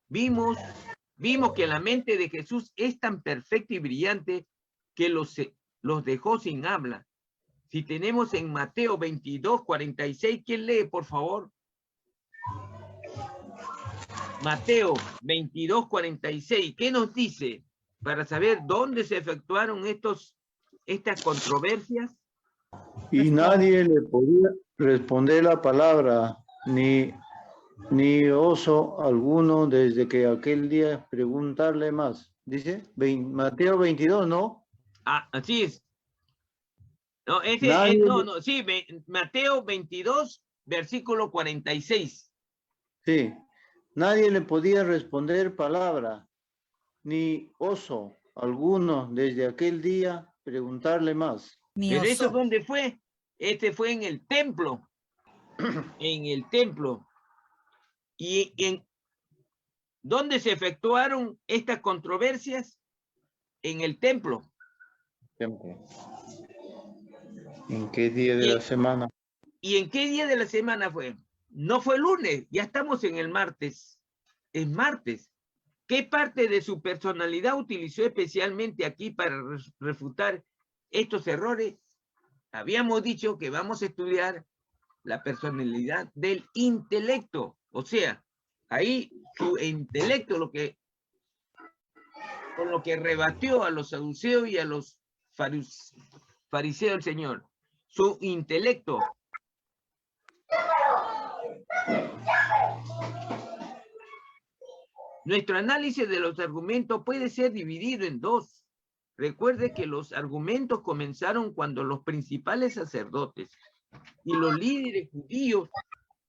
Vimos que la mente de Jesús es tan perfecta y brillante que los dejó sin habla. Si tenemos en Mateo 22, 46, ¿quién lee, por favor? Mateo 22, 46, ¿qué nos dice? Para saber dónde se efectuaron estas controversias. Y nadie le podía responder la palabra, ni oso alguno desde que aquel día preguntarle más. Dice, Mateo 22, ¿no? Ah, así es. No, sí, Mateo 22, versículo 46. Sí, nadie le podía responder palabra, ni oso alguno desde aquel día preguntarle más. ¿Pero eso dónde fue? Este fue en el templo. En el templo. ¿Y en dónde se efectuaron estas controversias? En el templo. ¿En qué día de la semana? ¿Y en qué día de la semana fue? No fue lunes, ya estamos en el martes. Es martes. ¿Qué parte de su personalidad utilizó especialmente aquí para refutar estos errores? Habíamos dicho que vamos a estudiar la personalidad del intelecto. O sea, ahí su intelecto, con lo que rebatió a los saduceos y a los fariseos del Señor. Su intelecto. Nuestro análisis de los argumentos puede ser dividido en dos. Recuerde que los argumentos comenzaron cuando los principales sacerdotes y los líderes judíos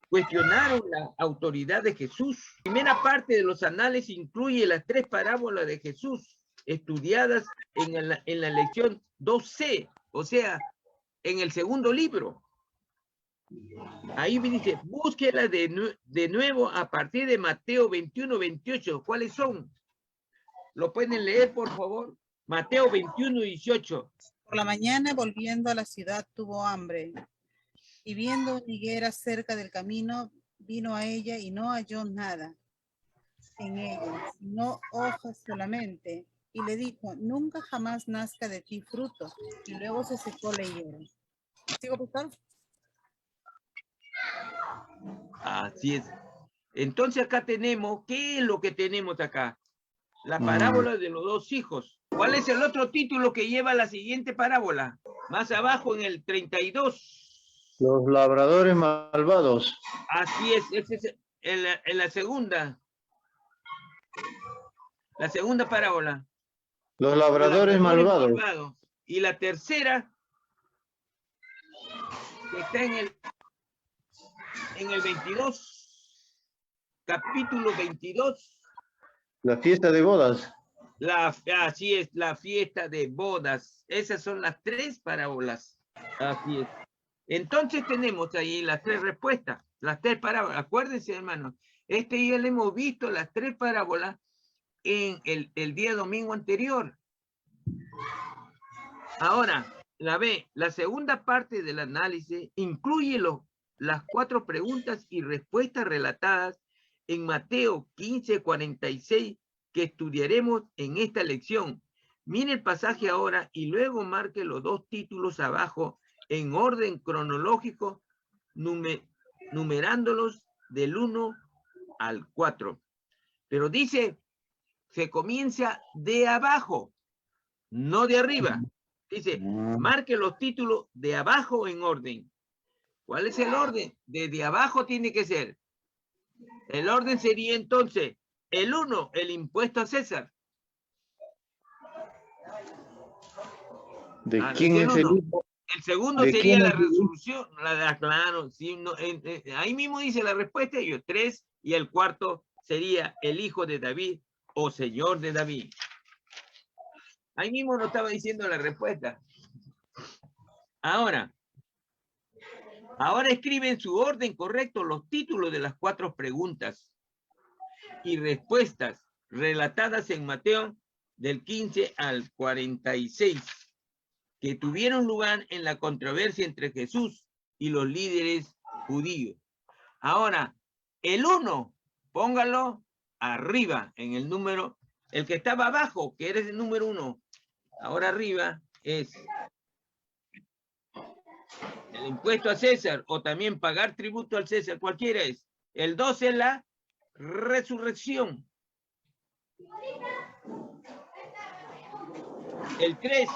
cuestionaron la autoridad de Jesús. La primera parte de los análisis incluye las 3 parábolas de Jesús estudiadas en la lección 2C, o sea, en el segundo libro. Ahí me dice, búsquela de nuevo a partir de Mateo 21, 28. ¿Cuáles son? ¿Lo pueden leer, por favor? Mateo 21, 18. Por la mañana, volviendo a la ciudad, tuvo hambre. Y viendo una higuera cerca del camino, vino a ella y no halló nada en ella, sino hojas solamente. Y le dijo, nunca jamás nazca de ti fruto. Y luego se secó la higuera. ¿Sigo, pastor? Así es. Entonces acá tenemos, ¿qué es lo que tenemos acá? La parábola de los 2 hijos. ¿Cuál es el otro título que lleva la siguiente parábola? Más abajo en el 32. Los labradores malvados. Así es, ese es en la segunda. La segunda parábola. Los labradores malvados. Y la tercera, que está en el 22, capítulo 22. La fiesta de bodas. Así es, la fiesta de bodas. Esas son las 3 parábolas. Así es. Entonces tenemos ahí las 3 respuestas, las 3 parábolas. Acuérdense, hermanos, ya le hemos visto las 3 parábolas en el día domingo anterior. Ahora, la segunda parte del análisis incluye las 4 preguntas y respuestas relatadas en Mateo 15, 46, que estudiaremos en esta lección. Mire el pasaje ahora y luego marque los 2 títulos abajo en orden cronológico, numerándolos del 1 al 4. Pero dice, se comienza de abajo, no de arriba. Dice, marque los títulos de abajo en orden. ¿Cuál es el orden? Desde abajo tiene que ser. El orden sería entonces, el 1, el impuesto a César. ¿De quién es el hijo? El segundo sería la resolución. Claro, sí, no, ahí mismo dice la respuesta, 3, y el cuarto sería el hijo de David o señor de David. Ahí mismo no estaba diciendo la respuesta. Ahora escribe en su orden correcto los títulos de las 4 preguntas y respuestas relatadas en Mateo del 15 al 46, que tuvieron lugar en la controversia entre Jesús y los líderes judíos. Ahora, el 1, póngalo arriba, en el número, el que estaba abajo, que era el número 1, ahora arriba es el impuesto a César, o también pagar tributo al César, cualquiera es. El 2 es la resurrección. El 3,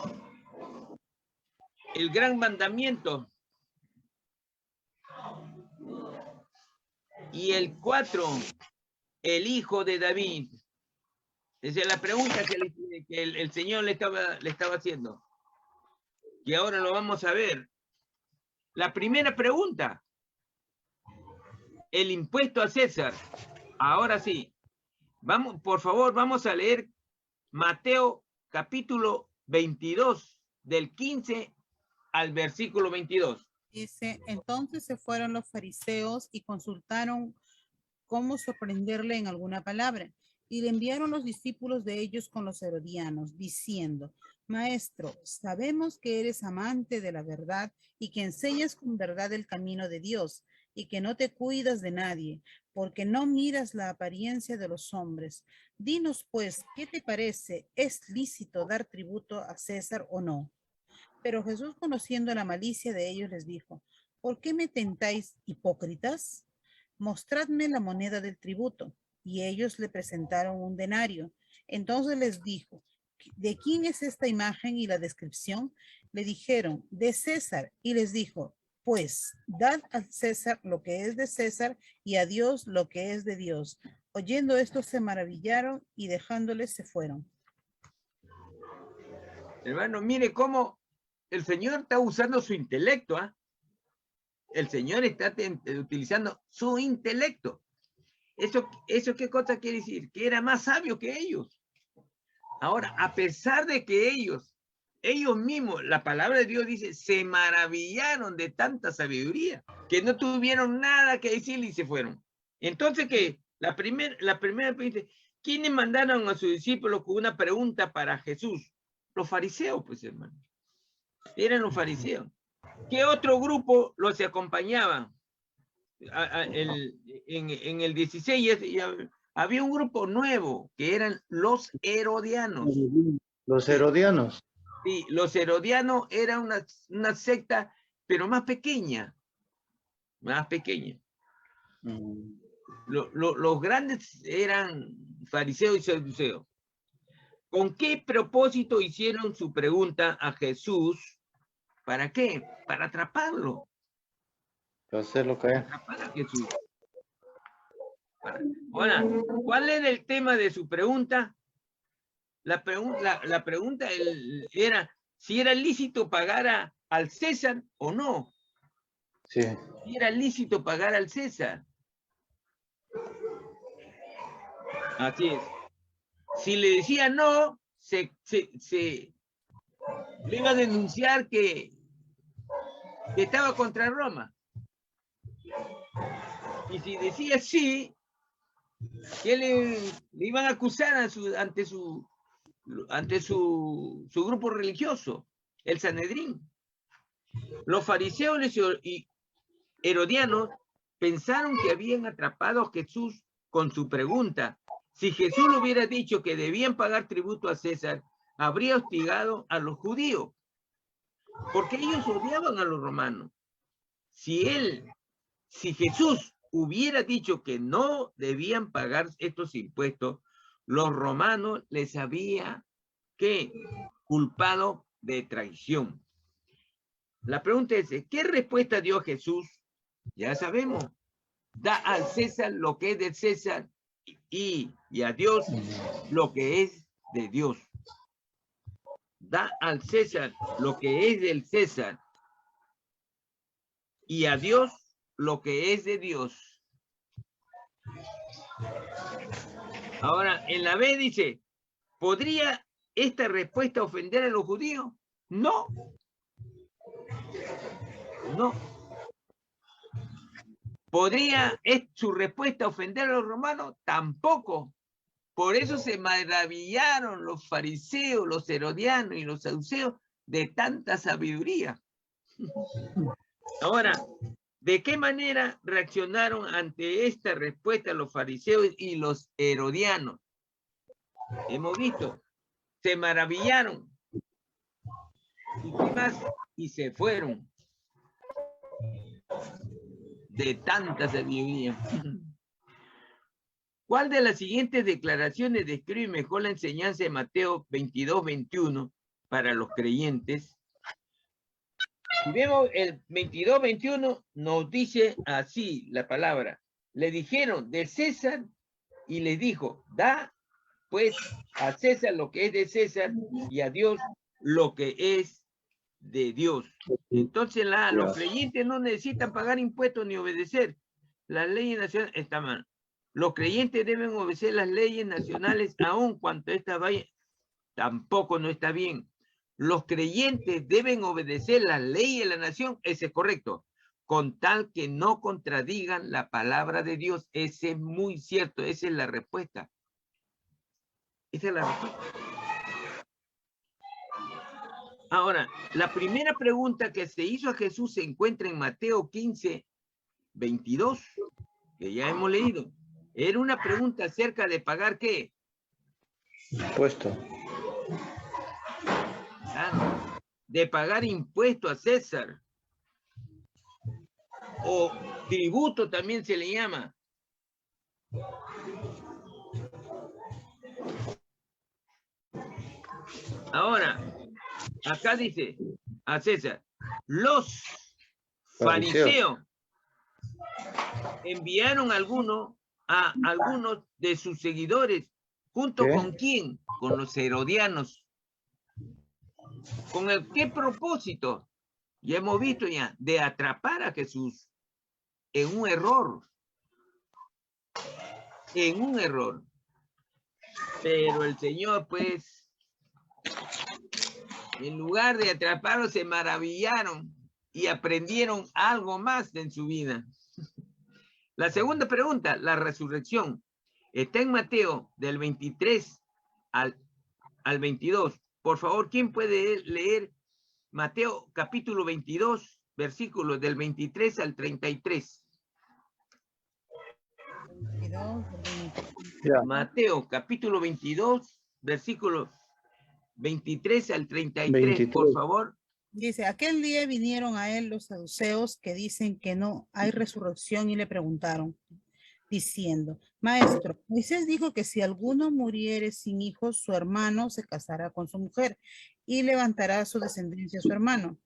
el gran mandamiento. Y el 4, el hijo de David. Esa es la pregunta que el Señor le estaba haciendo. Y ahora lo vamos a ver. La primera pregunta. El impuesto a César. Ahora sí. Vamos, por favor, vamos a leer Mateo capítulo 22, del 15 al versículo 22. Dice, entonces se fueron los fariseos y consultaron cómo sorprenderle en alguna palabra. Y le enviaron los discípulos de ellos con los herodianos, diciendo, Maestro, sabemos que eres amante de la verdad y que enseñas con verdad el camino de Dios y que no te cuidas de nadie, porque no miras la apariencia de los hombres. Dinos pues, ¿qué te parece? ¿Es lícito dar tributo a César o no? Pero Jesús, conociendo la malicia de ellos, les dijo, ¿por qué me tentáis, hipócritas? Mostradme la moneda del tributo. Y ellos le presentaron un denario. Entonces les dijo, ¿de quién es esta imagen y la descripción? Le dijeron, de César. Y les dijo, pues, dad a César lo que es de César y a Dios lo que es de Dios. Oyendo esto se maravillaron y dejándoles se fueron. Hermano, mire cómo el Señor está usando su intelecto, ¿ah? El Señor está utilizando su intelecto. ¿Eso qué cosa quiere decir? Que era más sabio que ellos. Ahora, a pesar de que ellos mismos, la palabra de Dios dice, se maravillaron de tanta sabiduría, que no tuvieron nada que decir y se fueron. Entonces, ¿qué? La primera pregunta, ¿quiénes mandaron a sus discípulos con una pregunta para Jesús? Los fariseos, pues, hermano. Eran los fariseos. ¿Qué otro grupo los acompañaba? En el 16 había un grupo nuevo, que eran los herodianos. Los herodianos. Sí, los herodianos era una secta, pero más pequeña. Más pequeña. Los grandes eran fariseos y saduceos. ¿Con qué propósito hicieron su pregunta a Jesús? ¿Para qué? Para atraparlo. Para hacerlo caer. Atrapar a Jesús. Ahora, ¿cuál era el tema de su pregunta? La pregunta era si era lícito pagar al César o no. Sí. Si era lícito pagar al César. Así es. Si le decía no, le iba a denunciar que estaba contra Roma. Y si decía sí, que le iban a acusar ante su grupo religioso, el Sanedrín. Los fariseos y herodianos pensaron que habían atrapado a Jesús con su pregunta. Si Jesús le hubiera dicho que debían pagar tributo a César, habría hostigado a los judíos, porque ellos odiaban a los romanos. Si Jesús hubiera dicho que no debían pagar estos impuestos, los romanos les había culpado de traición. La pregunta es, ¿qué respuesta dio Jesús? Ya sabemos, da al César lo que es de César y a Dios lo que es de Dios. Da al César lo que es del César y a Dios lo que es de Dios. Ahora, en la B dice, ¿podría esta respuesta ofender a los judíos? No. No. ¿Podría su respuesta ofender a los romanos? Tampoco. Por eso se maravillaron los fariseos, los herodianos y los saduceos de tanta sabiduría. Ahora, ¿De qué manera reaccionaron ante esta respuesta los fariseos y los herodianos? Hemos visto, se maravillaron. ¿Y qué más? Y se fueron de tanta sabiduría. ¿Cuál de las siguientes declaraciones describe mejor la enseñanza de Mateo 22-21 para los creyentes? Si vemos el 22-21, nos dice así la palabra. Le dijeron de César y les dijo, da pues a César lo que es de César y a Dios lo que es de Dios. Entonces los creyentes no necesitan pagar impuestos ni obedecer. Las leyes nacionales están mal. Los creyentes deben obedecer las leyes nacionales aun cuando esta vaya, tampoco no está bien. Los creyentes deben obedecer las leyes de la nación, ese es correcto, con tal que no contradigan la palabra de Dios. Ese es muy cierto, esa es la respuesta. Esa es la respuesta. Ahora, la primera pregunta que se hizo a Jesús se encuentra en Mateo 15-22, que ya hemos leído. Era una pregunta acerca de pagar ¿qué? Impuesto. De pagar impuesto a César. O tributo también se le llama. Ahora, acá dice a César, los fariseos enviaron a algunos de sus seguidores, ¿junto con quién? Con los herodianos. ¿Con qué propósito? Ya hemos visto ya, de atrapar a Jesús en un error. En un error. Pero el Señor, pues, en lugar de atraparlo, se maravillaron y aprendieron algo más en su vida. La segunda pregunta, la resurrección. Está en Mateo del 23 al 22. Por favor, ¿quién puede leer Mateo capítulo 22, versículos del 23 al 33? 22, Mateo capítulo 22, versículos 23 al 33, 23. por favor. Dice, aquel día vinieron a él los saduceos que dicen que no hay resurrección y le preguntaron, diciendo, maestro, Moisés dijo que si alguno muriere sin hijos, su hermano se casará con su mujer y levantará su descendencia a su hermano.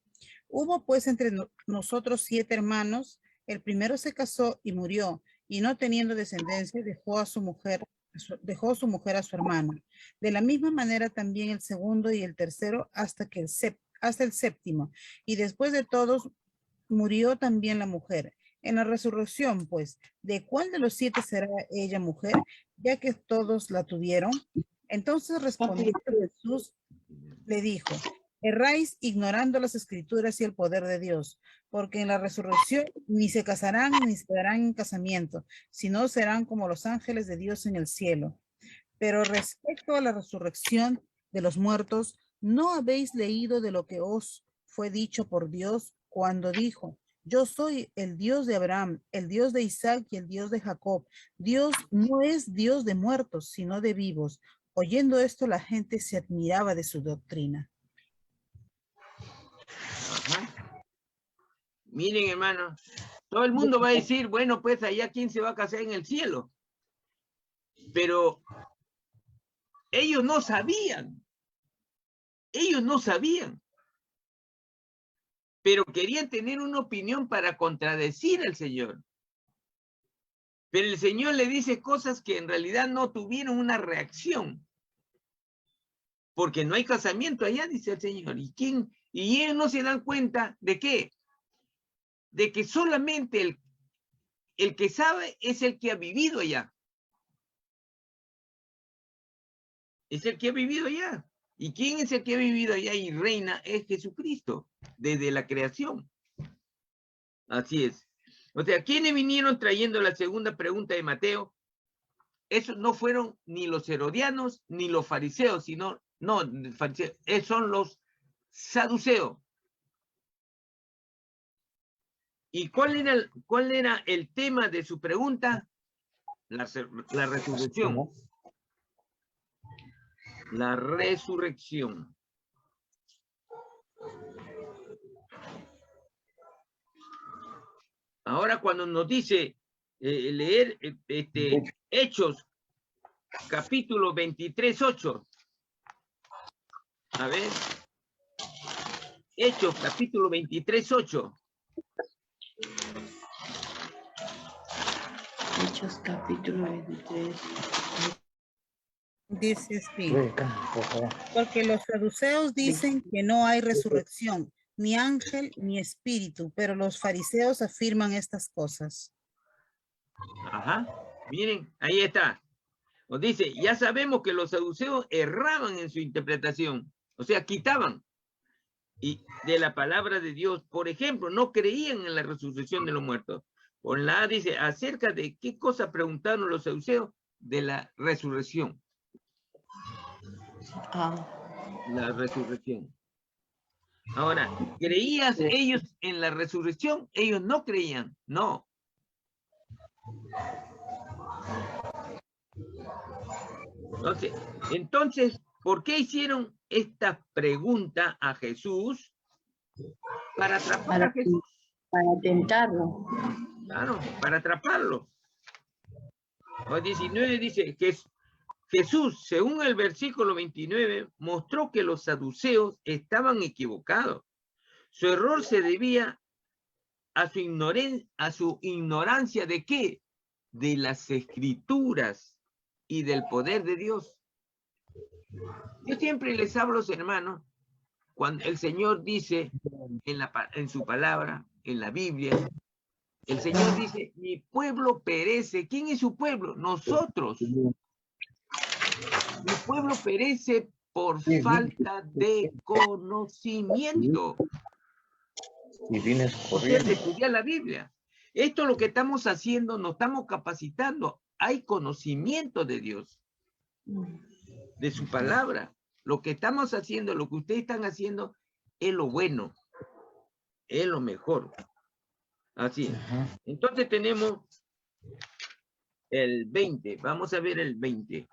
Hubo pues entre nosotros 7 hermanos, el primero se casó y murió, y no teniendo descendencia dejó su mujer a su hermano. De la misma manera también el segundo y el tercero hasta el séptimo, y después de todos murió también la mujer. En la resurrección, pues, ¿de cuál de los 7 será ella mujer, ya que todos la tuvieron? Entonces respondiendo Jesús le dijo, erráis ignorando las escrituras y el poder de Dios, porque en la resurrección ni se casarán ni se darán en casamiento, sino serán como los ángeles de Dios en el cielo. Pero respecto a la resurrección de los muertos, ¿no habéis leído de lo que os fue dicho por Dios cuando dijo, yo soy el Dios de Abraham, el Dios de Isaac y el Dios de Jacob? Dios no es Dios de muertos, sino de vivos. Oyendo esto, la gente se admiraba de su doctrina. Ajá. Miren, hermano, todo el mundo va a decir, bueno, pues allá quién se va a casar en el cielo. Pero ellos no sabían. Ellos no sabían. Pero querían tener una opinión para contradecir al Señor. Pero el Señor le dice cosas que en realidad no tuvieron una reacción. Porque no hay casamiento allá, dice el Señor. Y ellos no se dan cuenta de qué. De que solamente el que sabe es el que ha vivido allá. Es el que ha vivido allá. ¿Y quién es el que ha vivido allá y reina? Es Jesucristo, desde la creación. Así es. O sea, ¿quiénes vinieron trayendo la segunda pregunta de Mateo? Esos no fueron ni los herodianos ni los fariseos, sino, no, fariseos, son los saduceos. ¿Y cuál era el tema de su pregunta? La resurrección. La resurrección. Ahora cuando nos dice leer Hechos, capítulo 23:8. A ver. Hechos, capítulo 23:8. Hechos, capítulo 23. Dice así. Porque los saduceos dicen que no hay resurrección, ni ángel, ni espíritu, pero los fariseos afirman estas cosas. Ajá. Miren, ahí está. Nos dice, ya sabemos que los saduceos erraban en su interpretación, o sea, quitaban y de la palabra de Dios. Por ejemplo, no creían en la resurrección de los muertos. Por la A dice, acerca de qué cosa preguntaron los saduceos de la resurrección. La resurrección. Ahora, ¿creías ellos en la resurrección? Ellos no creían, no. Entonces, ¿por qué hicieron esta pregunta a Jesús? Para atrapar a Jesús. Para tentarlo. Claro, para atraparlo. O 19 dice que Jesús, según el versículo 29, mostró que los saduceos estaban equivocados. Su error se debía a su ignorancia de qué? De las escrituras y del poder de Dios. Yo siempre les hablo, hermanos, cuando el Señor dice en su palabra, en la Biblia, el Señor dice, mi pueblo perece. ¿Quién es su pueblo? Nosotros. Mi pueblo perece por falta de conocimiento. Y vienes O sea, de estudiar la Biblia. Esto es lo que estamos haciendo, nos estamos capacitando. Hay conocimiento de Dios, de su palabra. Lo que estamos haciendo, lo que ustedes están haciendo, es lo bueno, es lo mejor. Así. Entonces tenemos el 20. Vamos a ver el 20.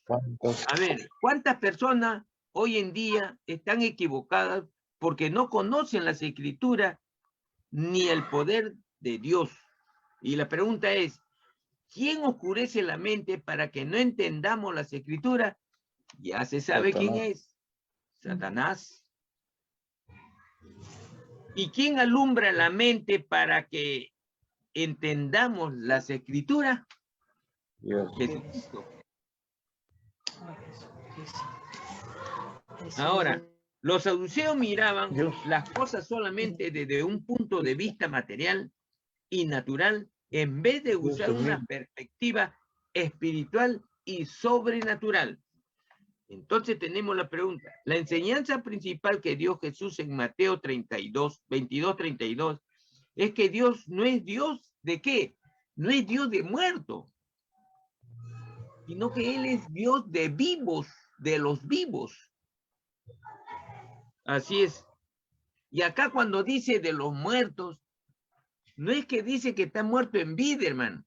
A ver, ¿cuántas personas hoy en día están equivocadas porque no conocen las escrituras ni el poder de Dios? Y la pregunta es, ¿quién oscurece la mente para que no entendamos las escrituras? Ya se sabe quién es. Satanás. ¿Y quién alumbra la mente para que entendamos las escrituras? Dios. Jesucristo. Ahora, los saduceos miraban las cosas solamente desde un punto de vista material y natural, en vez de usar una perspectiva espiritual y sobrenatural. Entonces tenemos la pregunta. La enseñanza principal que dio Jesús en Mateo 22:32, es que Dios no es Dios de qué? No es Dios de muertos, sino que Él es Dios de vivos, de los vivos. Así es. Y acá cuando dice de los muertos, no es que dice que está muerto en vida, hermano.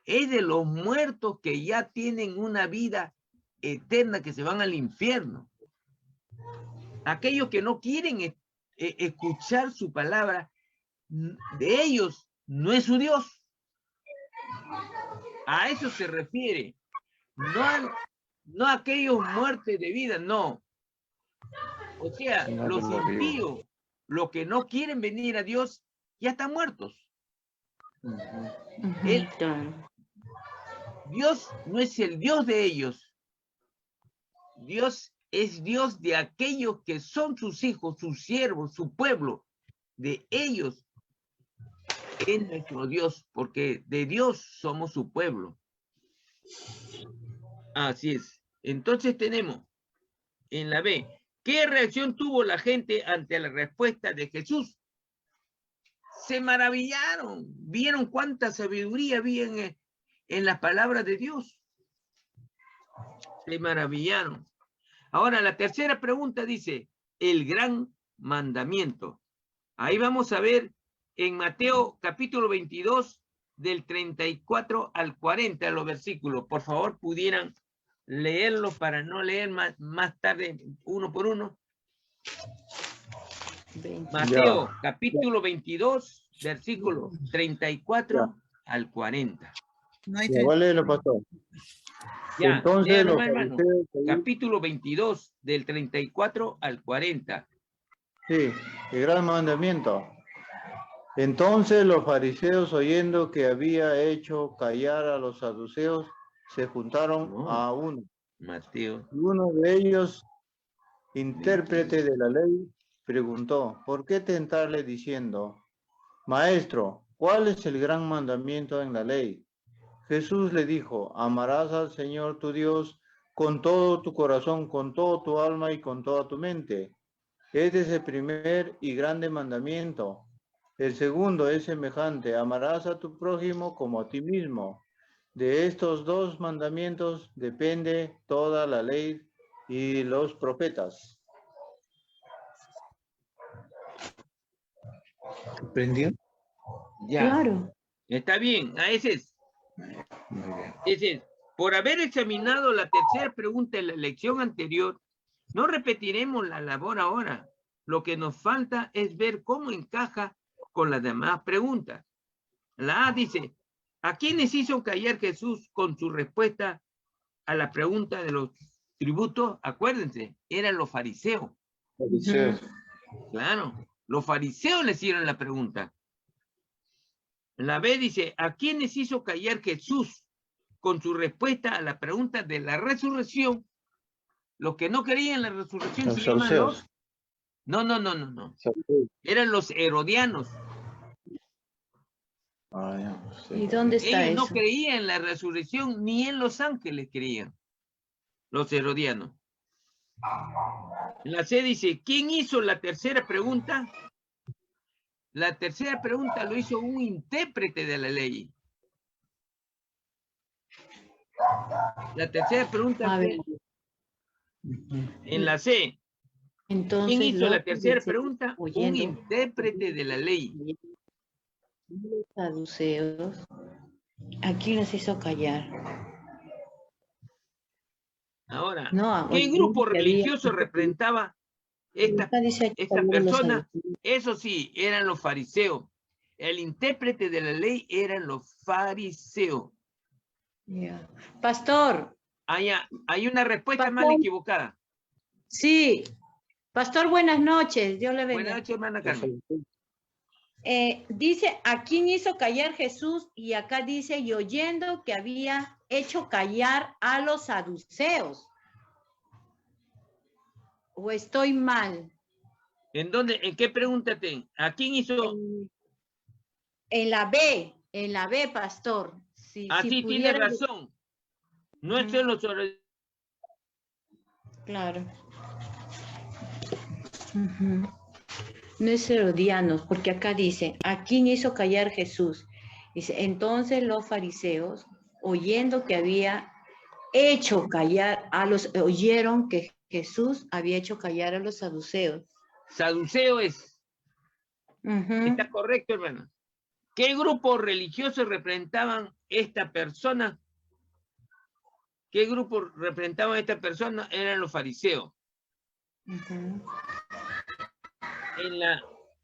Es de los muertos que ya tienen una vida eterna, que se van al infierno. Aquellos que no quieren escuchar su palabra, de ellos no es su Dios. A eso se refiere. No a aquellos muertos de vida, no. O sea, los impíos, los que no quieren venir a Dios, ya están muertos. Dios no es el Dios de ellos. Dios es Dios de aquellos que son sus hijos, sus siervos, su pueblo. De ellos es nuestro Dios, porque de Dios somos su pueblo. Así es. Entonces tenemos en la B, ¿qué reacción tuvo la gente ante la respuesta de Jesús? Se maravillaron, vieron cuánta sabiduría había en las palabras de Dios. Se maravillaron. Ahora, la tercera pregunta dice, el gran mandamiento. Ahí vamos a ver en Mateo capítulo 22, del 34 al 40, los versículos. Por favor, pudieran leerlos para no leer más tarde uno por uno. Mateo capítulo 22, versículo 34 al 40. No hay Ya, léelo, pastor. Ya, Entonces léalo, los hermano. fariseos Capítulo 22, del 34 al 40. Sí, el gran mandamiento. Entonces los fariseos, oyendo que había hecho callar a los saduceos, se juntaron No. a uno. Mateo. Y uno de ellos, intérprete de la ley, preguntó, ¿por qué tentarle diciendo, Maestro, ¿cuál es el gran mandamiento en la ley? Jesús le dijo, amarás al Señor tu Dios con todo tu corazón, con todo tu alma y con toda tu mente. Este es el primer y grande mandamiento. El segundo es semejante, amarás a tu prójimo como a ti mismo. De estos dos mandamientos depende toda la ley y los profetas. ¿Comprendió? Ya. Claro. Está bien. Ese es. Ese es. Por haber examinado la tercera pregunta en la lección anterior, no repetiremos la labor ahora. Lo que nos falta es ver cómo encaja con las demás preguntas. La A dice, ¿a quiénes hizo callar Jesús con su respuesta a la pregunta de los tributos? Acuérdense, eran los fariseos. Fariseos. Claro, los fariseos le hicieron la pregunta. La B dice, ¿a quiénes hizo callar Jesús con su respuesta a la pregunta de la resurrección? Los que no creían en la resurrección Los se llaman saduceos. No. Eran los herodianos. ¿Y dónde está Ellos no eso? creían en la resurrección, ni en los ángeles creían. Los herodianos. La C dice, ¿quién hizo la tercera pregunta? La tercera pregunta lo hizo un intérprete de la ley. La tercera pregunta A ver. en la C. Entonces, ¿Quién hizo la tercera dice, pregunta? Un oyendo intérprete de la ley. los saduceos, ¿a quién les hizo callar? Ahora, No, ¿qué oyendo grupo que había- religioso representaba esta Acá dice esta callar a los persona? saduceos. Eso sí, eran los fariseos. El intérprete de la ley eran los fariseos. Ya. Pastor, Hay una respuesta Pastor. mal equivocada. sí. Pastor, buenas noches. Dios le Buenas bendiga. noches, hermana Carmen. Dice, ¿a quién hizo callar Jesús? Y acá dice, y oyendo que había hecho callar a los saduceos. ¿O estoy mal? ¿En dónde? ¿En qué pregúntate? ¿A quién hizo? En la B, pastor. Si Así pudiera... tiene razón. No es en los Claro. No es herodianos, porque acá dice, ¿a quién hizo callar Jesús? Dice, entonces los fariseos, oyendo que había hecho callar a los, oyeron que Jesús había hecho callar a los saduceos. Saduceo es. Ujú. Está correcto, hermano. ¿Qué grupo religioso representaban esta persona? ¿Qué grupo representaban a esta persona? Eran los fariseos. Ujú.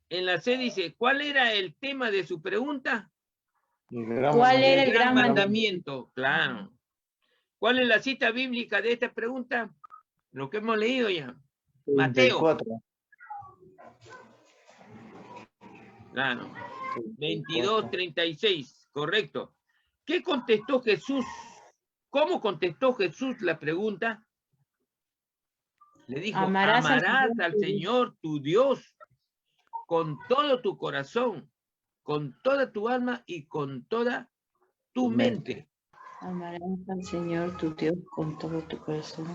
En la C dice, ¿cuál era el tema de su pregunta? ¿Cuál era El el gran gran mandamiento? Claro. ¿Cuál es la cita bíblica de esta pregunta? Lo que hemos leído ya. Mateo. 34. Claro. 22:36. Correcto. ¿Qué contestó Jesús? ¿Cómo contestó Jesús la pregunta? Le dijo, Amarás al Señor tu Dios con todo tu corazón, con toda tu alma y con toda tu mente. Amarás al Señor tu Dios con todo tu corazón.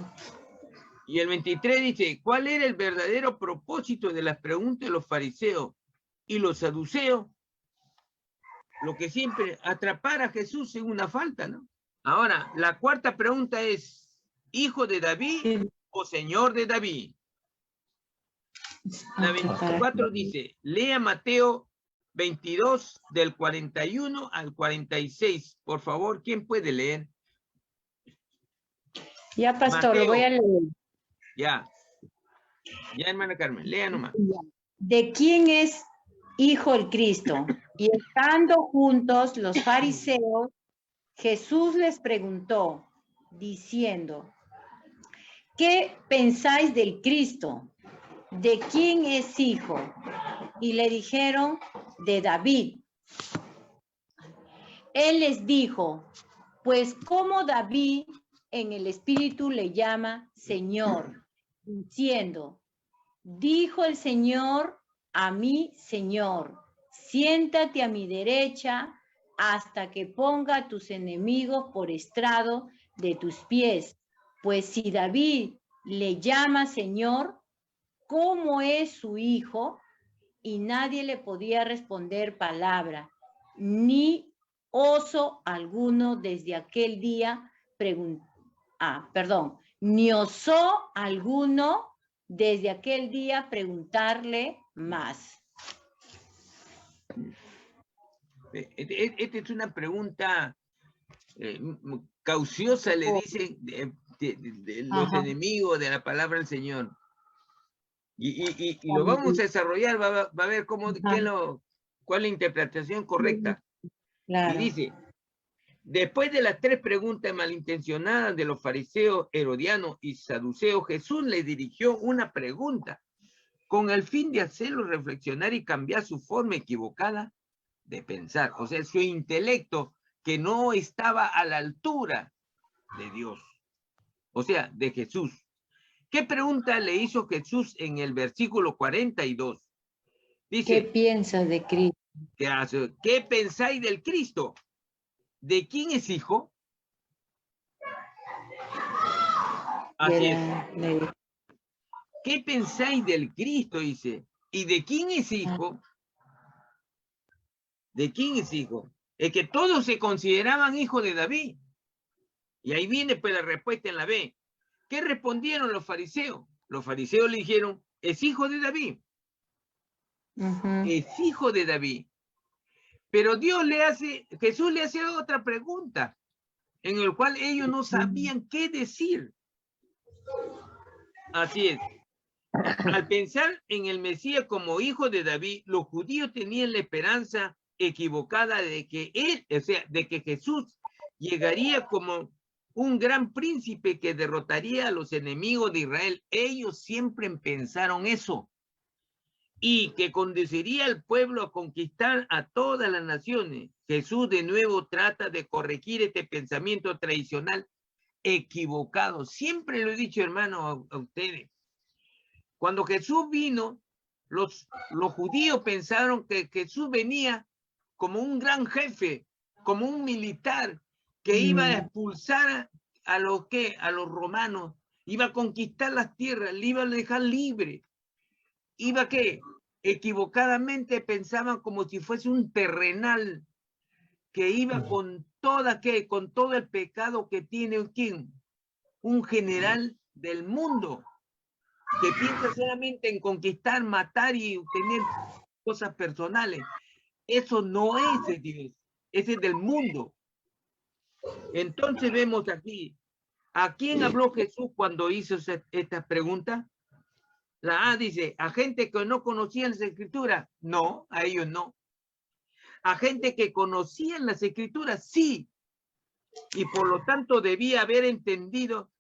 Y el 23 dice, ¿cuál era el verdadero propósito de las preguntas de los fariseos y los saduceos? Lo que siempre, atrapar a Jesús en una falta, ¿no? Ahora, la cuarta pregunta es, ¿hijo de David o señor de David? La 24 dice, lea Mateo 22 del 41 al 46. Por favor, ¿quién puede leer? Ya, pastor, lo voy a leer. Ya. Ya, hermana Carmen, lea nomás. ¿De quién es hijo el Cristo? Y estando juntos los fariseos, Jesús les preguntó, diciendo, ¿qué pensáis del Cristo? ¿De quién es hijo? Y le dijeron, de David. Él les dijo, pues como David en el Espíritu le llama Señor, diciendo, dijo el Señor a mi Señor, siéntate a mi derecha hasta que ponga a tus enemigos por estrado de tus pies. Pues si David le llama Señor, ¿cómo es su hijo? Y nadie le podía responder palabra, ni oso alguno desde aquel día ni osó alguno desde aquel día preguntarle más. Esta es una pregunta cauciosa, le dicen de los enemigos de la palabra del Señor. Y lo vamos a desarrollar, va a ver cómo, cuál es la interpretación correcta. Claro. Y dice, después de las 3 preguntas malintencionadas de los fariseos, herodianos y saduceos, Jesús le dirigió una pregunta con el fin de hacerlo reflexionar y cambiar su forma equivocada de pensar. O sea, su intelecto que no estaba a la altura de Dios. O sea, de Jesús. ¿Qué pregunta le hizo Jesús en el versículo 42? Dice, ¿qué piensas de Cristo? ¿Qué pensáis del Cristo? ¿De quién es hijo? Así es. ¿Qué pensáis del Cristo? Dice. ¿Y de quién es hijo? ¿De quién es hijo? Es que todos se consideraban hijos de David. Y ahí viene pues la respuesta en la B. ¿Qué respondieron los fariseos? Los fariseos le dijeron, es hijo de David. Es hijo de David. Pero Jesús le hace otra pregunta, en el cual ellos no sabían qué decir. Así es. Al pensar en el Mesías como hijo de David, los judíos tenían la esperanza equivocada de que de que Jesús llegaría como un gran príncipe que derrotaría a los enemigos de Israel. Ellos siempre pensaron eso. Y que conduciría al pueblo a conquistar a todas las naciones. Jesús de nuevo trata de corregir este pensamiento tradicional equivocado. Siempre lo he dicho, hermano, a ustedes. Cuando Jesús vino, los judíos pensaron que Jesús venía como un gran jefe, como un militar, que iba a expulsar a los romanos, iba a conquistar las tierras, le iba a dejar libre. Iba que equivocadamente pensaban como si fuese un terrenal que iba con todo el pecado que tiene ¿quién? Un general del mundo que piensa solamente en conquistar, matar y obtener cosas personales. Eso no es de Dios, ese es del mundo. Entonces vemos aquí, ¿a quién habló Jesús cuando hizo esta pregunta? La A dice, ¿a gente que no conocían las escrituras? No, a ellos no. ¿A gente que conocían las escrituras? Sí. Y por lo tanto debía haber entendido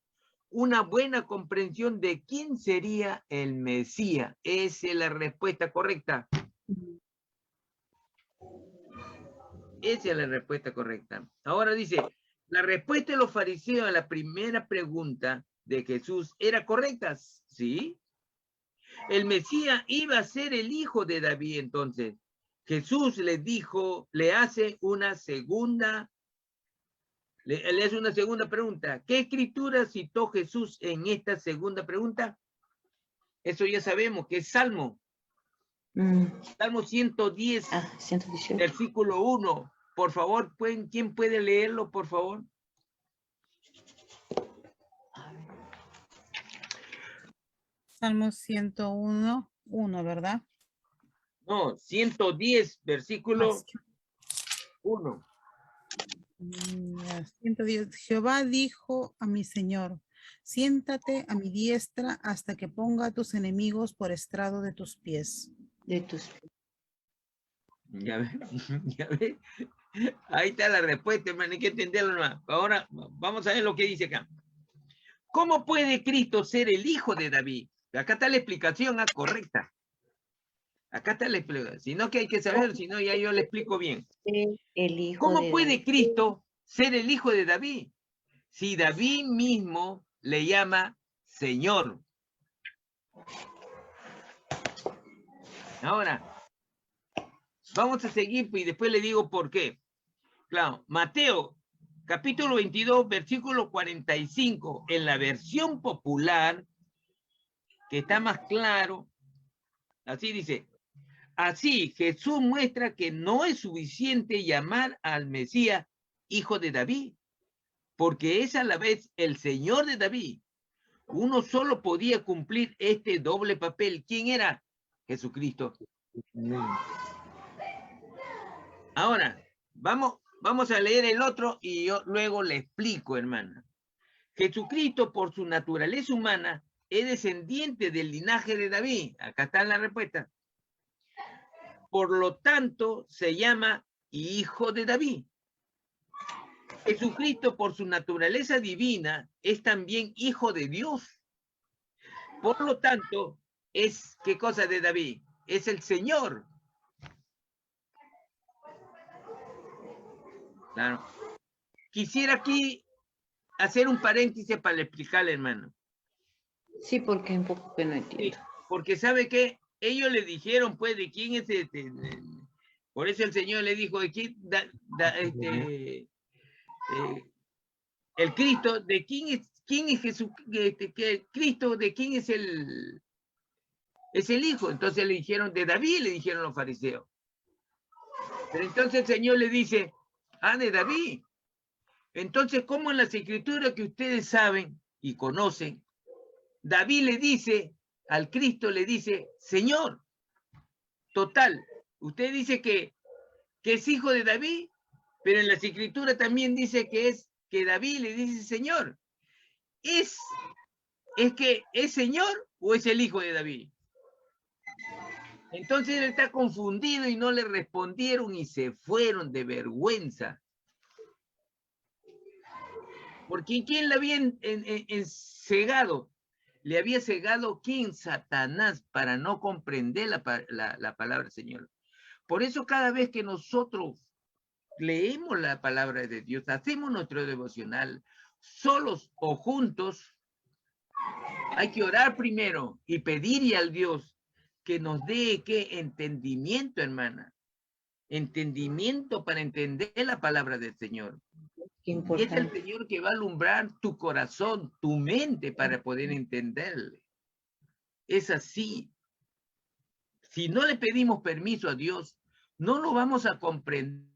una buena comprensión de quién sería el Mesías. Esa es la respuesta correcta. Esa es la respuesta correcta. Ahora dice, la respuesta de los fariseos a la primera pregunta de Jesús era correcta. Sí. El Mesías iba a ser el hijo de David. Entonces, Jesús le dijo, le hace una segunda pregunta. ¿Qué escritura citó Jesús en esta segunda pregunta? Eso ya sabemos que es Salmo. Salmo 110, 118. versículo 1. Por favor, ¿quién puede leerlo, por favor? Salmo 101, 1, ¿verdad? No, 110, versículo 1. 110. Jehová dijo a mi Señor, siéntate a mi diestra hasta que ponga a tus enemigos por estrado de tus pies. De tus... Ya ves, ya ves. Ahí está la respuesta, hermano, hay que entenderlo nomás. Ahora vamos a ver lo que dice acá. ¿Cómo puede Cristo ser el hijo de David? Acá está la explicación correcta. Acá está la explicación. Si no, que hay que saber, si no, ya yo le explico bien. El hijo ¿Cómo de puede David. Cristo ser el hijo de David? Si David mismo le llama Señor. Ahora, vamos a seguir y después le digo por qué. Claro, Mateo, capítulo 22, versículo 45, en la versión popular, que está más claro, así dice, así Jesús muestra que no es suficiente llamar al Mesías hijo de David, porque es a la vez el Señor de David. Uno solo podía cumplir este doble papel. ¿Quién era? Jesucristo. Ahora, vamos a leer el otro y yo luego le explico, hermana. Jesucristo, por su naturaleza humana, es descendiente del linaje de David. Acá está la respuesta. Por lo tanto, se llama hijo de David. Jesucristo, por su naturaleza divina, es también hijo de Dios. Por lo tanto, es, ¿qué cosa de David? Es el Señor. Claro. Quisiera aquí hacer un paréntesis para explicarle, hermano. Sí, porque un poco que no entiendo. Sí, porque ¿sabe qué? Ellos le dijeron, pues, de quién es por eso el Señor le dijo, de quién, el Cristo, de quién es Jesús, que Cristo, de quién es el Hijo. Entonces le dijeron, de David, le dijeron los fariseos. Pero entonces el Señor le dice, de David. Entonces, ¿cómo en las escrituras que ustedes saben y conocen, David le dice, al Cristo le dice, Señor? Total, usted dice que es hijo de David, pero en las escrituras también dice que David le dice Señor. ¿Es que es Señor o es el hijo de David? Entonces él está confundido y no le respondieron y se fueron de vergüenza. Porque ¿quién le había cegado? Le había cegado ¿quién? Satanás, para no comprender la palabra del Señor. Por eso cada vez que nosotros leemos la palabra de Dios, hacemos nuestro devocional, solos o juntos, hay que orar primero y pedirle al Dios que nos dé ¿qué? Entendimiento, hermana. Entendimiento para entender la palabra del Señor. Y es el Señor que va a alumbrar tu corazón, tu mente, para poder entenderle. Es así. Si no le pedimos permiso a Dios, no lo vamos a comprender.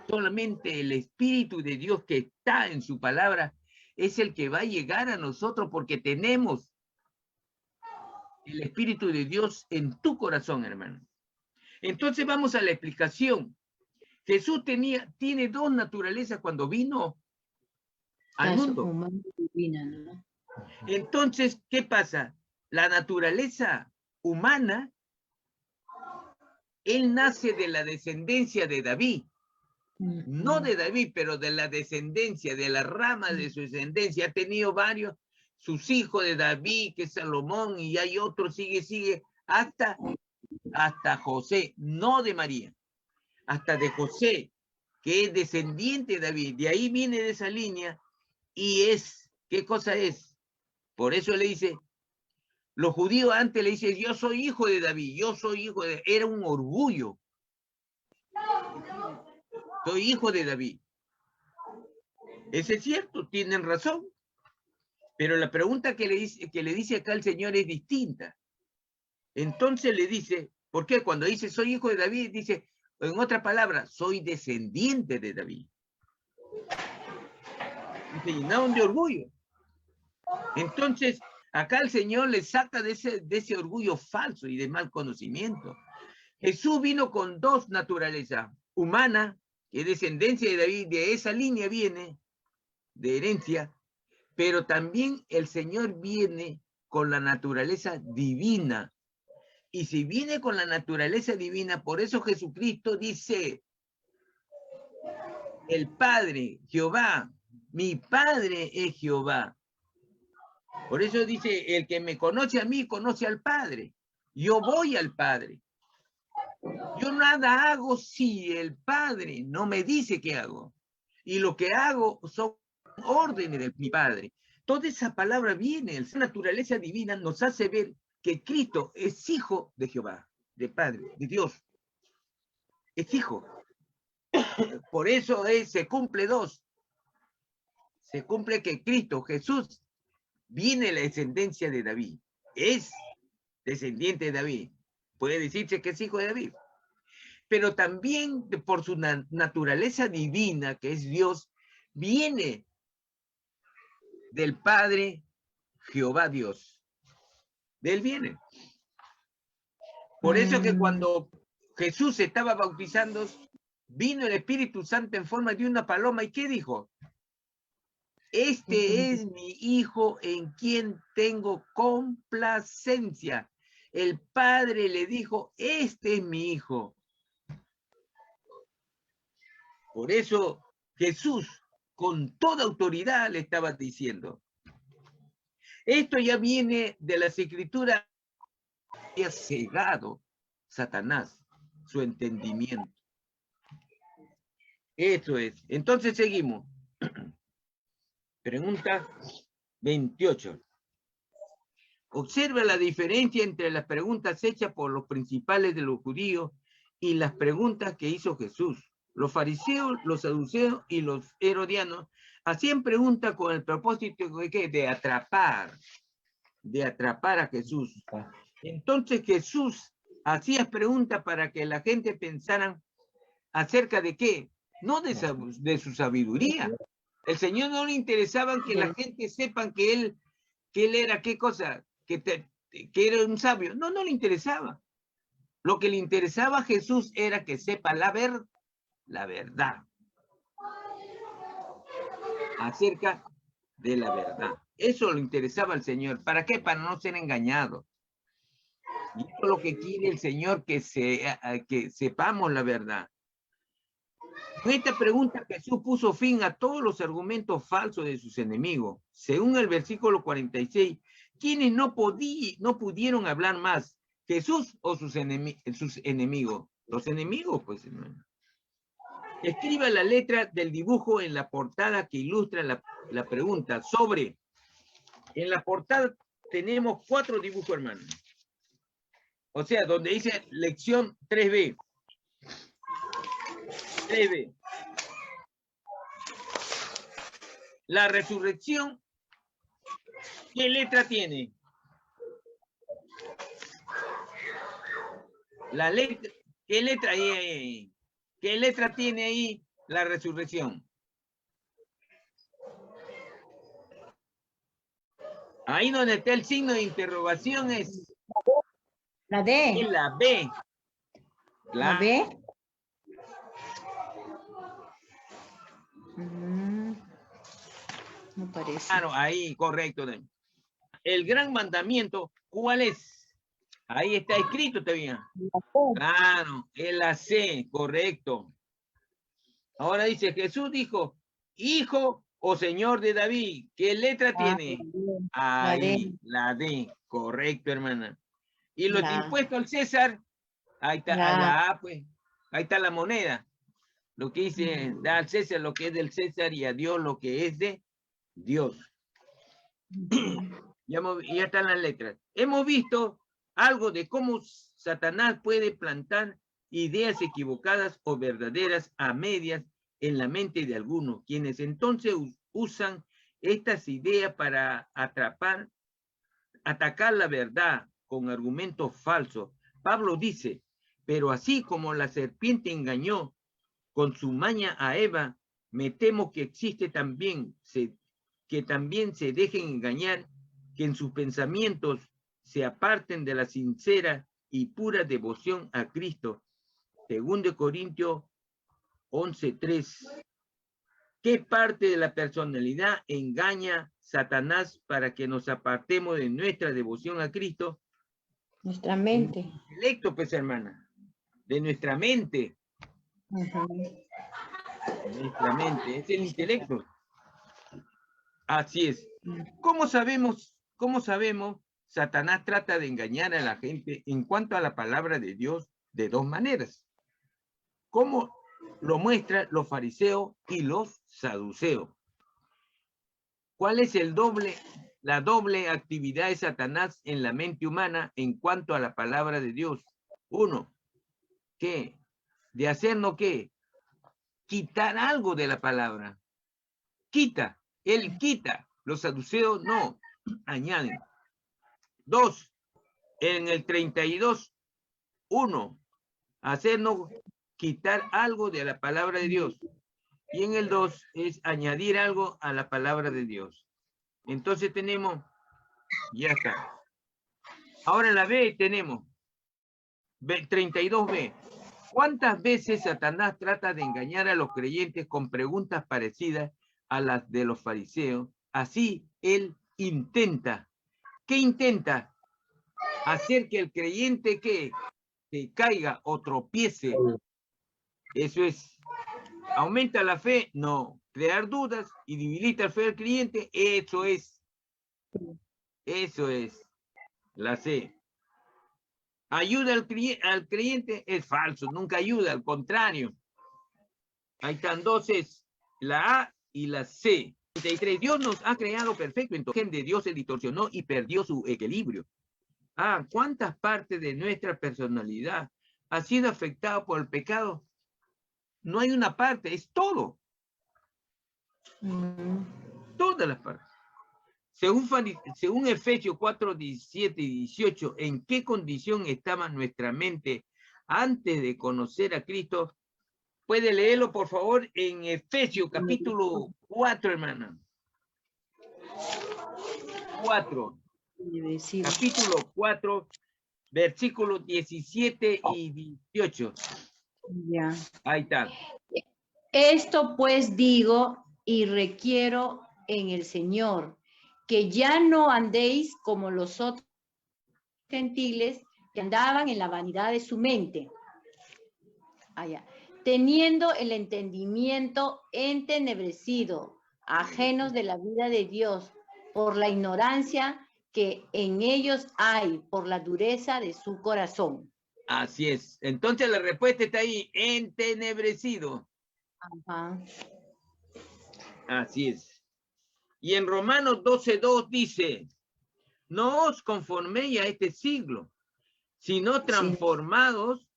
Solamente el Espíritu de Dios que está en su palabra es el que va a llegar a nosotros, porque tenemos el Espíritu de Dios en tu corazón, hermano. Entonces vamos a la explicación. Jesús tiene dos naturalezas cuando vino al mundo. Humana y divina, ¿no? Entonces, ¿qué pasa? La naturaleza humana, él nace de la descendencia de David. No de David, pero de la descendencia, de la rama de su descendencia. Ha tenido varios, sus hijos de David, que es Salomón, y hay otros, sigue, hasta José, no de María, hasta de José, que es descendiente de David. De ahí viene de esa línea, y es, ¿qué cosa es? Por eso le dice, los judíos antes le dicen, yo soy hijo de David, yo soy hijo de... Era un orgullo. Soy hijo de David. Ese es cierto, tienen razón. Pero la pregunta que le dice acá el Señor es distinta. Entonces le dice, ¿por qué? Cuando dice soy hijo de David, dice, en otra palabra, soy descendiente de David. Y se llenaron de orgullo. Entonces, acá el Señor le saca de ese orgullo falso y de mal conocimiento. Jesús vino con dos naturalezas, humana, que es descendencia de David, de esa línea viene, de herencia, pero también el Señor viene con la naturaleza divina. Y si viene con la naturaleza divina, por eso Jesucristo dice, el Padre, Jehová, mi Padre es Jehová. Por eso dice, el que me conoce a mí, conoce al Padre. Yo voy al Padre. Yo nada hago si el Padre no me dice qué hago. Y lo que hago son órdenes de mi Padre. Toda esa palabra viene, la naturaleza divina nos hace ver que Cristo es hijo de Jehová, de Padre, de Dios. Es hijo. Por eso se cumple dos. Se cumple que Cristo, Jesús, viene de la descendencia de David. Es descendiente de David. Puede decirse que es hijo de David. Pero también por su naturaleza divina, que es Dios, viene del Padre Jehová Dios. De él viene. Por eso que cuando Jesús estaba bautizando, vino el Espíritu Santo en forma de una paloma. ¿Y qué dijo? Este es mi hijo en quien tengo complacencia. El Padre le dijo, este es mi hijo. Por eso Jesús con toda autoridad le estaba diciendo. Esto ya viene de las Escrituras. Ha cegado Satanás su entendimiento. Eso es. Entonces seguimos. Pregunta 28. Observa la diferencia entre las preguntas hechas por los principales de los judíos y las preguntas que hizo Jesús. Los fariseos, los saduceos y los herodianos hacían preguntas con el propósito de atrapar a Jesús. Entonces Jesús hacía preguntas para que la gente pensara acerca de qué, no de su sabiduría. El Señor no le interesaba que la gente sepa que él era qué cosa, que era un sabio. No le interesaba. Lo que le interesaba a Jesús era que sepa la verdad acerca de la verdad. Eso le interesaba al Señor. ¿Para qué? Para no ser engañado. Y eso es lo que quiere el Señor, que sepamos la verdad. Con esta pregunta Jesús puso fin a todos los argumentos falsos de sus enemigos. Según el versículo 46, ¿quiénes no pudieron hablar más? ¿Jesús o sus enemigos? Los enemigos, pues, hermano. Escriba la letra del dibujo en la portada que ilustra la pregunta sobre. En la portada tenemos 4 dibujos, hermano. O sea, donde dice lección 3B. 3B. La resurrección, ¿qué letra tiene? La letra, ¿qué letra hay? ¿Qué letra tiene ahí la resurrección? Ahí donde está el signo de interrogación es La D. es la B. ¿La B? No parece. Claro, ahí, correcto. El gran mandamiento, ¿cuál es? Ahí está escrito todavía. Claro, es la C, correcto. Ahora dice, Jesús dijo, hijo o señor de David. ¿Qué letra tiene? Ahí, la D, correcto, hermana. Y los impuestos al César, ahí está, la A, pues. Ahí está la moneda. Lo que dice, da al César lo que es del César y a Dios lo que es de Dios. Ya están las letras. Hemos visto algo de cómo Satanás puede plantar ideas equivocadas o verdaderas a medias en la mente de algunos, quienes entonces usan estas ideas para atacar la verdad con argumentos falsos. Pablo dice, pero así como la serpiente engañó con su maña a Eva, me temo que existe también, que también se dejen engañar, que en sus pensamientos se aparten de la sincera y pura devoción a Cristo. 2 Corintios 11:3. ¿Qué parte de la personalidad engaña Satanás para que nos apartemos de nuestra devoción a Cristo? Nuestra mente. El intelecto, pues, hermana. De nuestra mente. Nuestra mente. Es el intelecto. Así es. ¿Cómo sabemos? Satanás trata de engañar a la gente en cuanto a la palabra de Dios de dos maneras. ¿Cómo lo muestran los fariseos y los saduceos? ¿Cuál es la doble actividad de Satanás en la mente humana en cuanto a la palabra de Dios? Uno, ¿qué? De hacernos ¿qué? Quitar algo de la palabra. Quita, él quita. Los saduceos no, añaden. 2, en el 32:1, hacernos quitar algo de la palabra de Dios. Y en el 2 es añadir algo a la palabra de Dios. Entonces tenemos, ya está. Ahora en la B tenemos 32b. ¿Cuántas veces Satanás trata de engañar a los creyentes con preguntas parecidas a las de los fariseos? Así él intenta. ¿Qué intenta? Hacer que el creyente que caiga o tropiece. Eso es. ¿Aumenta la fe? No. ¿Crear dudas y debilita la fe del cliente? Eso es. Eso es. La C. ¿Ayuda al creyente? Es falso. Nunca ayuda. Al contrario. Ahí están dos es. La A y la C. 33. Dios nos ha creado perfecto. Entonces de Dios se distorsionó y perdió su equilibrio. ¿Cuántas partes de nuestra personalidad ha sido afectada por el pecado? No hay una parte, es todo. Todas las partes. Según Efesios 4:17 y 18, ¿en qué condición estaba nuestra mente antes de conocer a Cristo? Puede leerlo, por favor, en Efesios capítulo 4, hermana. 4. Capítulo 4, versículos 17 y 18. Ya. Ahí está. Esto pues digo y requiero en el Señor, que ya no andéis como los otros gentiles que andaban en la vanidad de su mente, teniendo el entendimiento entenebrecido, ajenos de la vida de Dios, por la ignorancia que en ellos hay, por la dureza de su corazón. Así es. Entonces la respuesta está ahí, entenebrecido. Ajá. Así es. Y en Romanos 12:2 dice, no os conforméis a este siglo, sino transformados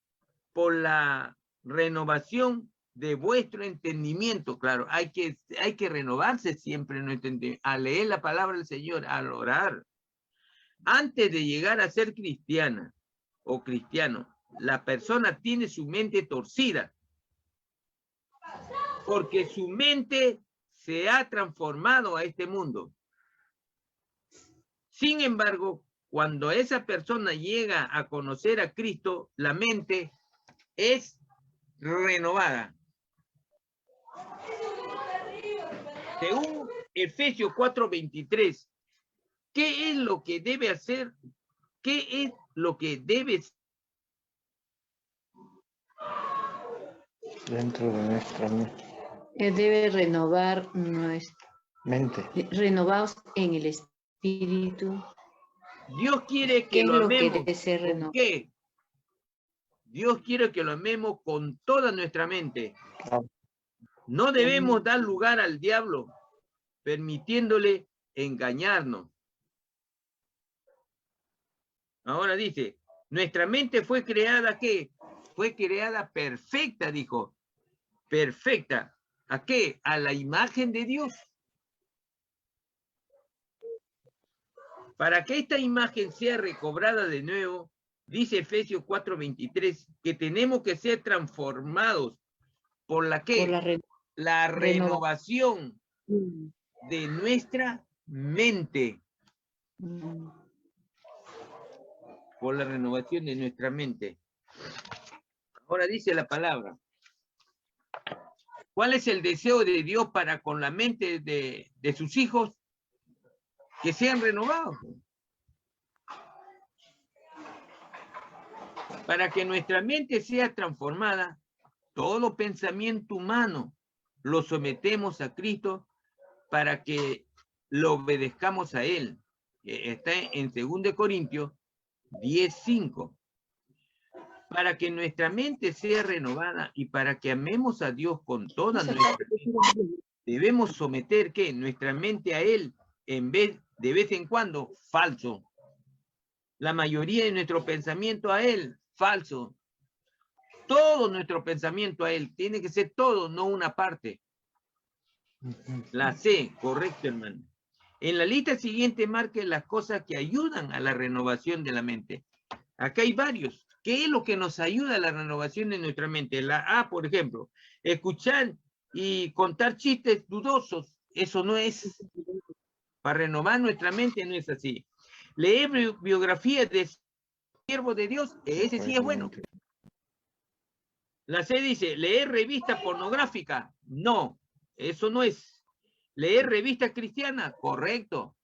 por la renovación de vuestro entendimiento. Claro, hay que renovarse siempre en nuestro entendimiento, a leer la palabra del Señor, al orar. Antes de llegar a ser cristiana o cristiano, la persona tiene su mente torcida, porque su mente se ha transformado a este mundo. Sin embargo, cuando esa persona llega a conocer a Cristo, la mente es renovada. Según Efesios 4:23, ¿qué es lo que debe hacer? ¿Qué es lo que debe dentro de nuestra mente? Que debe renovar nuestra Mente. Renovados en el espíritu. Dios quiere que ¿Qué es lo lo que amemos? debe ser ¿Con renovado? qué? Dios quiere que lo amemos con toda nuestra mente. No debemos dar lugar al diablo, permitiéndole engañarnos. Ahora dice, nuestra mente fue creada, ¿qué? Fue creada perfecta, dijo. Perfecta. ¿A qué? A la imagen de Dios. Para que esta imagen sea recobrada de nuevo, dice Efesios 4:23, que tenemos que ser transformados por la ¿qué? Por la renovación de nuestra mente. por la renovación de nuestra mente. Ahora dice la palabra. ¿Cuál es el deseo de Dios para con la mente de sus hijos? Que sean renovados. Para que nuestra mente sea transformada, todo pensamiento humano lo sometemos a Cristo para que lo obedezcamos a Él. Está en 2 Corintios 10:5. Para que nuestra mente sea renovada y para que amemos a Dios con toda nuestra mente, debemos someter ¿qué? Nuestra mente a Él en vez en cuando, falso. La mayoría de nuestro pensamiento a Él, falso. Todo nuestro pensamiento a Él, tiene que ser todo, no una parte. La C, correcto, hermano. En la lista siguiente marque las cosas que ayudan a la renovación de la mente. Acá hay varios. ¿Qué es lo que nos ayuda a la renovación de nuestra mente? La A, por ejemplo, escuchar y contar chistes dudosos. Eso no es. Para renovar nuestra mente no es así. Leer biografías de siervos de Dios, ese sí es bueno. La C dice, leer revista pornográfica. No, eso no es. Leer revistas cristianas, correcto.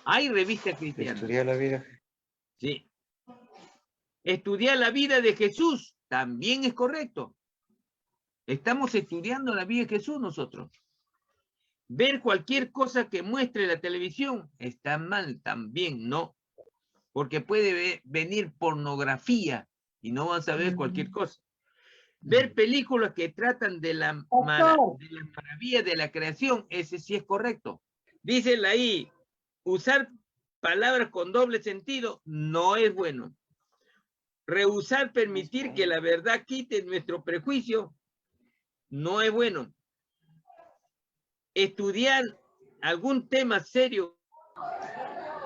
Hay revistas cristianas. Estudiar la vida. Sí. Estudiar la vida de Jesús también es correcto. Estamos estudiando la vida de Jesús nosotros. Ver cualquier cosa que muestre la televisión está mal también, ¿no? Porque puede venir pornografía y no vas a ver cualquier cosa. Ver películas que tratan de la maravilla de la creación, ese sí es correcto. Dice ahí, usar palabras con doble sentido no es bueno. Rehusar permitir que la verdad quite nuestro prejuicio no es bueno. Estudiar algún tema serio.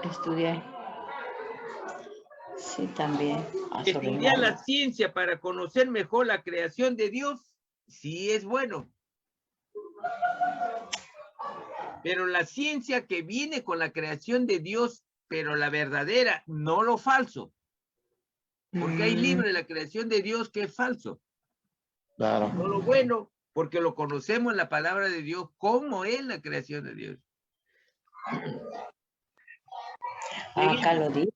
Estudiar. Sí, también. Estudiar la ciencia para conocer mejor la creación de Dios, sí es bueno. Pero la ciencia que viene con la creación de Dios, pero la verdadera, no lo falso. Porque hay libros de la creación de Dios que es falso. Claro. No lo bueno, porque lo conocemos en la palabra de Dios, como es la creación de Dios. Acá lo dice.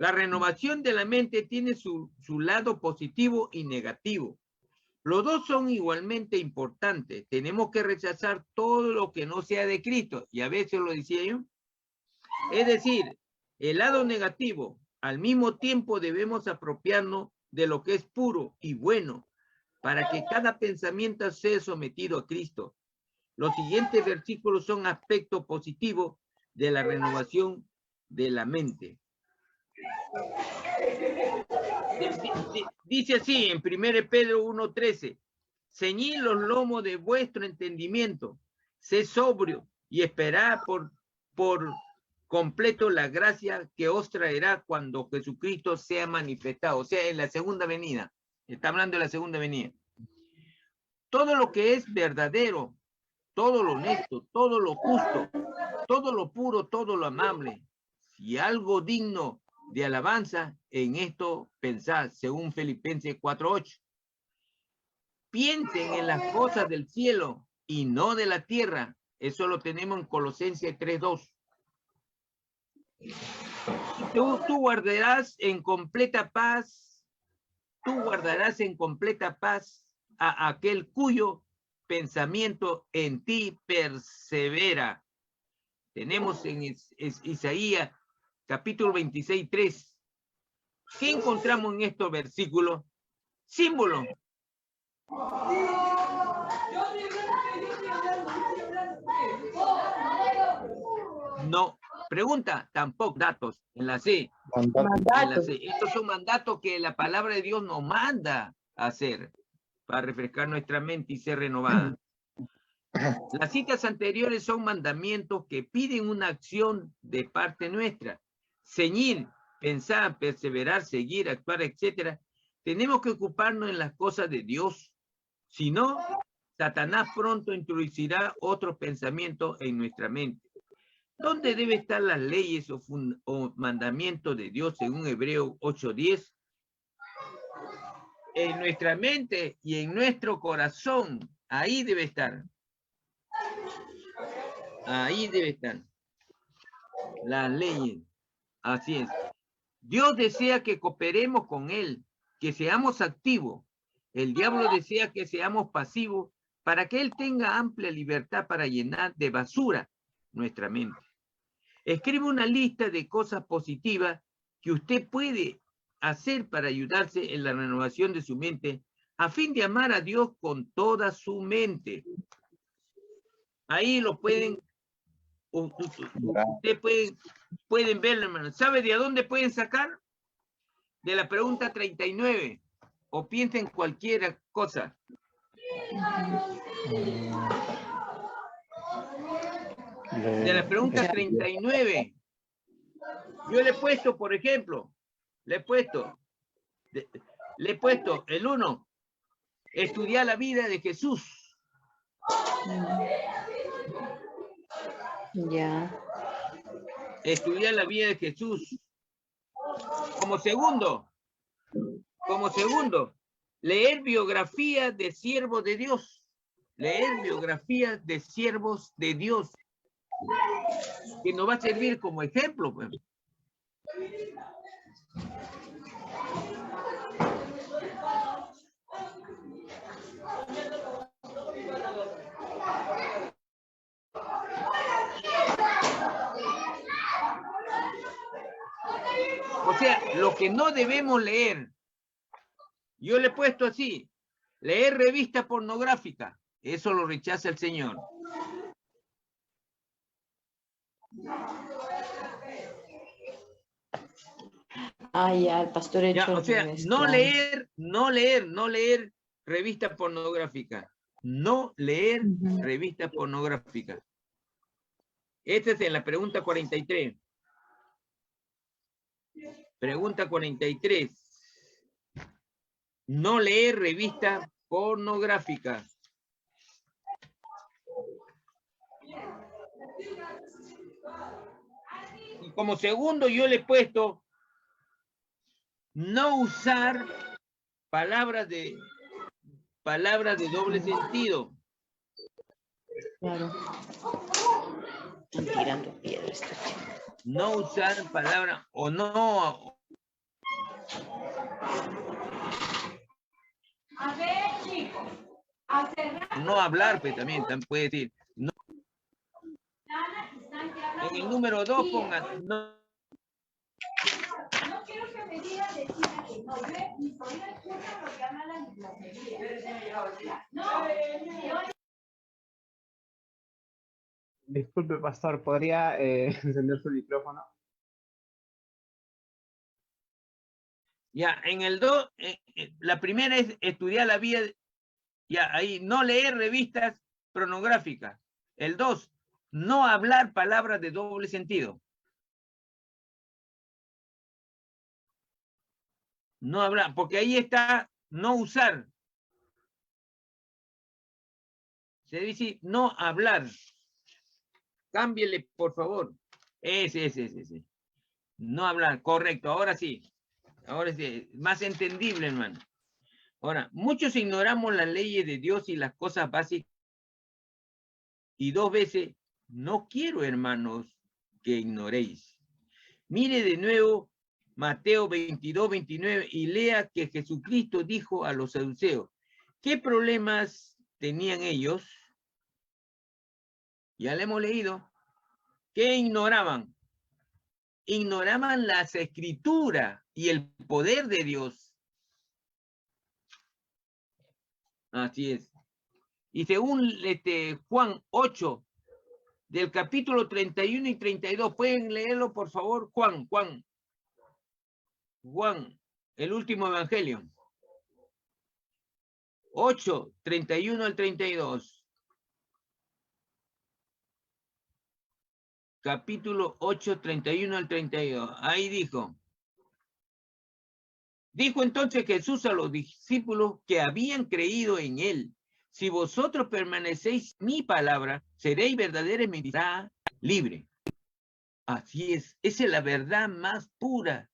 La renovación de la mente tiene su lado positivo y negativo. Los dos son igualmente importantes. Tenemos que rechazar todo lo que no sea de Cristo. Y a veces lo decía yo. Es decir, el lado negativo. Al mismo tiempo debemos apropiarnos de lo que es puro y bueno para que cada pensamiento sea sometido a Cristo. Los siguientes versículos son aspectos positivos de la renovación de la mente. Dice así en 1 Pedro 1:13, ceñid los lomos de vuestro entendimiento, sé sobrio y esperad por completo la gracia que os traerá cuando Jesucristo sea manifestado, o sea, en la segunda venida. Está hablando de la segunda venida. Todo lo que es verdadero, todo lo honesto, todo lo justo, todo lo puro, todo lo amable, y algo digno de alabanza, en esto pensad, según Filipenses 4:8. Piensen en las cosas del cielo y no de la tierra. Eso lo tenemos en Colosenses 3:2. Tú guardarás en completa paz, a aquel cuyo pensamiento en ti persevera. Tenemos en Isaías capítulo 26:3. ¿Qué encontramos en estos versículos? Símbolo. No. Pregunta, tampoco. Datos. En la C. Mandatos. Estos son mandatos que la palabra de Dios nos manda a hacer para refrescar nuestra mente y ser renovada. Las citas anteriores son mandamientos que piden una acción de parte nuestra. Ceñir, pensar, perseverar, seguir, actuar, etc. Tenemos que ocuparnos en las cosas de Dios. Si no, Satanás pronto introducirá otros pensamientos en nuestra mente. ¿Dónde debe estar las leyes o mandamientos de Dios según Hebreos 8:10? En nuestra mente y en nuestro corazón. Ahí debe estar. Ahí debe estar. Las leyes. Así es. Dios desea que cooperemos con Él, que seamos activos. El diablo desea que seamos pasivos para que Él tenga amplia libertad para llenar de basura nuestra mente. Escribe una lista de cosas positivas que usted puede hacer para ayudarse en la renovación de su mente a fin de amar a Dios con toda su mente. Ahí lo pueden, ustedes pueden verlo, hermano. ¿Sabe de dónde pueden sacar? De la pregunta 39. O piensen cualquier cosa. De la pregunta 39. Yo le he puesto, por ejemplo, le he puesto el 1, estudiar la vida de Jesús. Ya. Estudiar la vida de Jesús. Como segundo, leer biografías de siervos de Dios. Leer biografías de siervos de Dios. Que nos va a servir como ejemplo, pues. O sea, lo que no debemos leer, yo le he puesto así, leer revista pornográfica, eso lo rechaza el Señor. Ah, ya, el pastor Ya, hecho o sea, no leer revista pornográfica. No leer revista pornográfica. Esta es en la pregunta 43. Pregunta 43. No leer revista pornográfica. Y como segundo yo le he puesto no usar palabras de doble sentido. Claro. Están tirando piedras. No usar palabras o no. A ver, chicos. No hablar, pues también puede decir. No. En el número 2 pongan. No. No quiero que me digan decir que no. Yo mis oídos escuchan lo que habla la diplomacia. No, Disculpe, pastor, ¿podría encender su micrófono? Ya, en el 2, la primera es estudiar la vida, ya, ahí, no leer revistas pornográficas. El 2, no hablar palabras de doble sentido. No hablar, porque ahí está no usar. Se dice no hablar. Cámbiele, por favor. Ese. No hablar, correcto, ahora sí. Ahora sí, más entendible, hermano. Ahora, muchos ignoramos las leyes de Dios y las cosas básicas. Y 2 veces, no quiero, hermanos, que ignoréis. Mire de nuevo Mateo 22:29 y lea que Jesucristo dijo a los saduceos. ¿Qué problemas tenían ellos? Ya le hemos leído. ¿Qué ignoraban? Ignoraban las escrituras y el poder de Dios. Así es. Y según Juan 8, del capítulo 31 y 32, ¿pueden leerlo, por favor? Juan, el último evangelio. 8, 31 al 32. Capítulo 8, 31 al 32. Ahí dijo. Dijo entonces Jesús a los discípulos que habían creído en él. Si vosotros permanecéis mi palabra, seréis verdaderamente libre. Así es, esa es la verdad más pura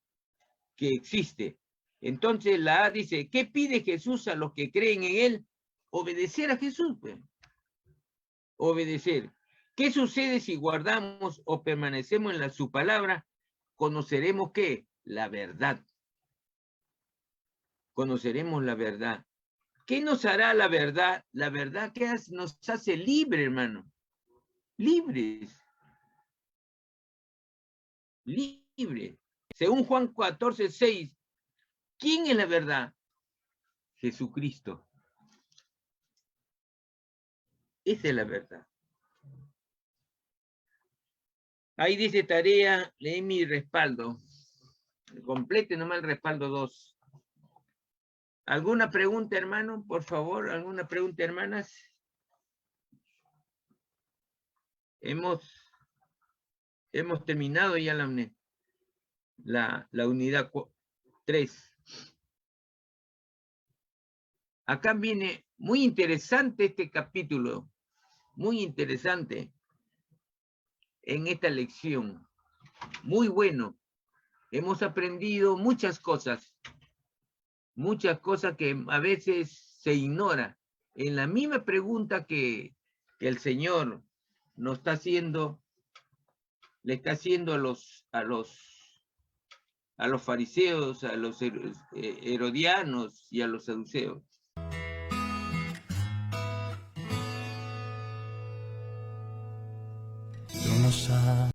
que existe. Entonces la A dice, ¿qué pide Jesús a los que creen en él? Obedecer a Jesús, pues. Obedecer. ¿Qué sucede si guardamos o permanecemos en su palabra? Conoceremos ¿qué? La verdad. Conoceremos la verdad. ¿Qué nos hará la verdad? La verdad que nos hace libres, hermano. Libres. Libres. Según Juan 14:6, ¿quién es la verdad? Jesucristo. Esa es la verdad. Ahí dice tarea, leí mi respaldo. Complete nomás el respaldo 2. ¿Alguna pregunta, hermano? Por favor, ¿alguna pregunta, hermanas? Hemos terminado ya la unidad 3. Acá viene muy interesante este capítulo, muy interesante en esta lección. Muy bueno. Hemos aprendido muchas cosas que a veces se ignora. En la misma pregunta que el Señor nos está haciendo, le está haciendo a los fariseos, a los herodianos y a los saduceos.